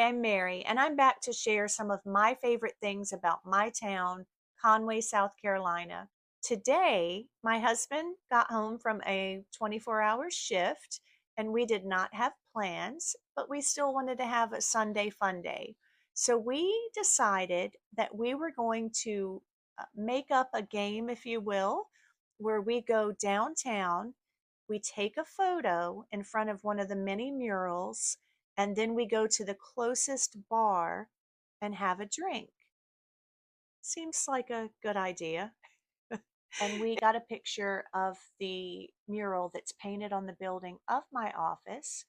I'm Mary, and I'm back to share some of my favorite things about my town, Conway, South Carolina. Today, my husband got home from a 24-hour shift, and we did not have plans, but we still wanted to have a Sunday fun day. So we decided that we were going to make up a game, if you will, where we go downtown, we take a photo in front of one of the many murals, and then we go to the closest bar and have a drink. Seems like a good idea. And we got a picture of the mural that's painted on the building of my office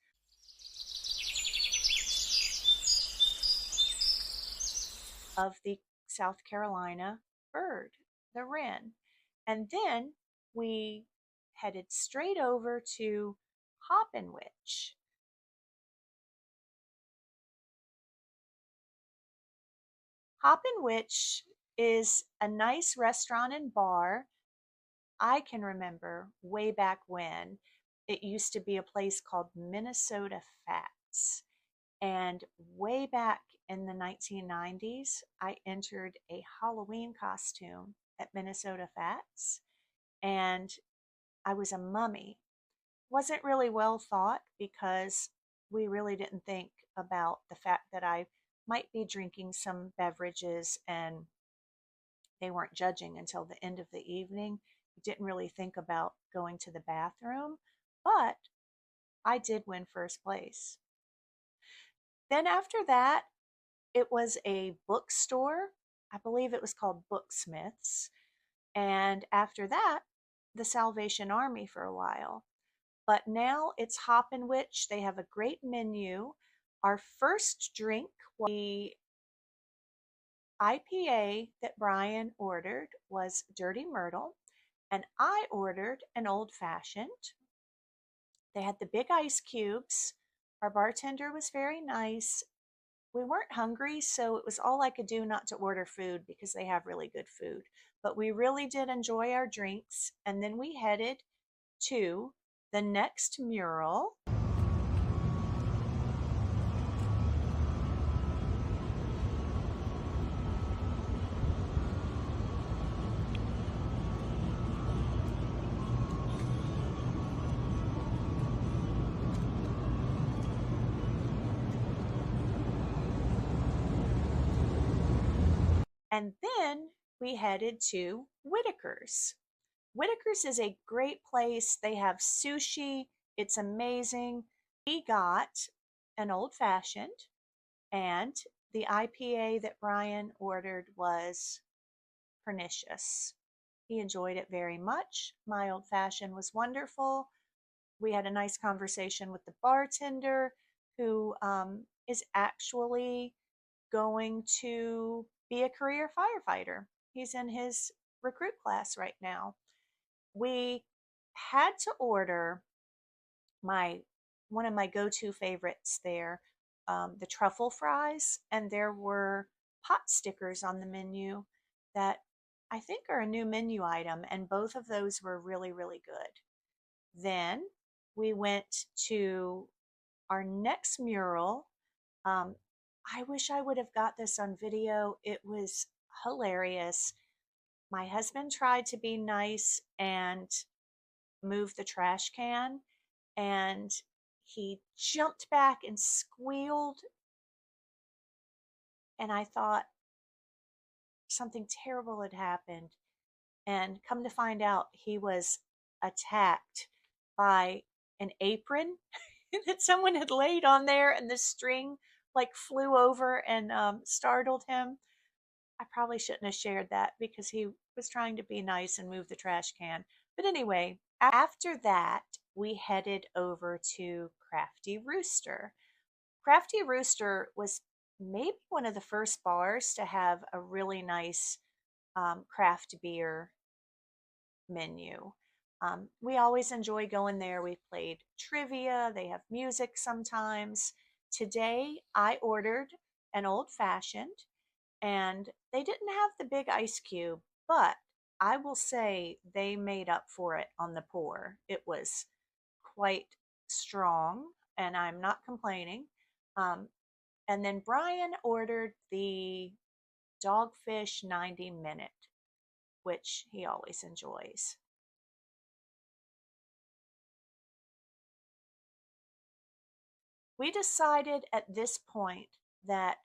of the South Carolina bird, the wren. And then we headed straight over to Hop N Wich. Hop N Wich is a nice restaurant and bar. I can remember way back when it used to be a place called Minnesota Fats. And way back in the 1990s, I entered a Halloween costume at Minnesota Fats, and I was a mummy. Wasn't really well thought because we really didn't think about the fact that I might be drinking some beverages and they weren't judging until the end of the evening. Didn't really think about going to the bathroom, but I did win first place. Then after that, it was a bookstore. I believe it was called Booksmiths. And after that, the Salvation Army for a while. But now it's Hop N Wich. They have a great menu. Our first drink was the IPA that Brian ordered was Dirty Myrtle, and I ordered an old fashioned. They had the big ice cubes. Our bartender was very nice. We weren't hungry, so it was all I could do not to order food because they have really good food. But we really did enjoy our drinks, and then we headed to the next mural. And then we headed to Whitaker's. Whitaker's is a great place. They have sushi. It's amazing. We got an old fashioned, and the IPA that Brian ordered was pernicious. He enjoyed it very much. My old fashioned was wonderful. We had a nice conversation with the bartender who is actually going to be a career firefighter. He's in his recruit class right now. We had to order my one of my go-to favorites there, the truffle fries, and there were pot stickers on the menu that I think are a new menu item, and both of those were really, really good. Then we went to our next mural. Um, I wish I would have got this on video. It was hilarious. My husband tried to be nice and move the trash can, and he jumped back and squealed. And I thought something terrible had happened. And come to find out, he was attacked by an apron that someone had laid on there, and the string like flew over and startled him. I probably shouldn't have shared that because he was trying to be nice and move the trash can. But anyway, after that, we headed over to Crafty Rooster. Crafty Rooster was maybe one of the first bars to have a really nice craft beer menu. We always enjoy going there. We played trivia, they have music sometimes. Today, I ordered an old fashioned, and they didn't have the big ice cube, but I will say they made up for it on the pour. It was quite strong, and I'm not complaining. Um, And then Brian ordered the Dogfish 90-minute, which he always enjoys. We decided at this point that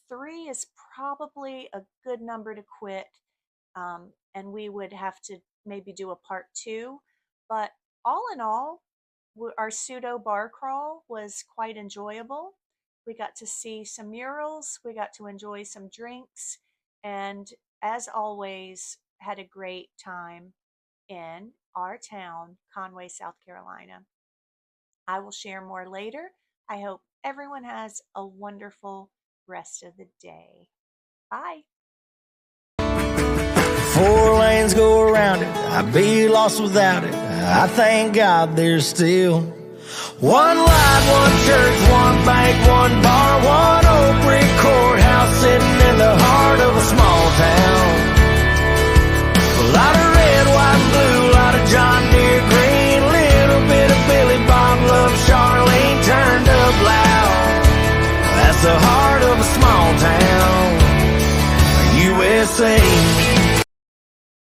3 is probably a good number to quit, and we would have to maybe do a part 2. But all in all, our pseudo bar crawl was quite enjoyable. We got to see some murals, we got to enjoy some drinks, and as always, had a great time in our town, Conway, South Carolina. I will share more later. I hope everyone has a wonderful rest of the day. Bye. 4 lanes go around it, I'd be lost without it. I thank God there's still one life, one church, one bank, one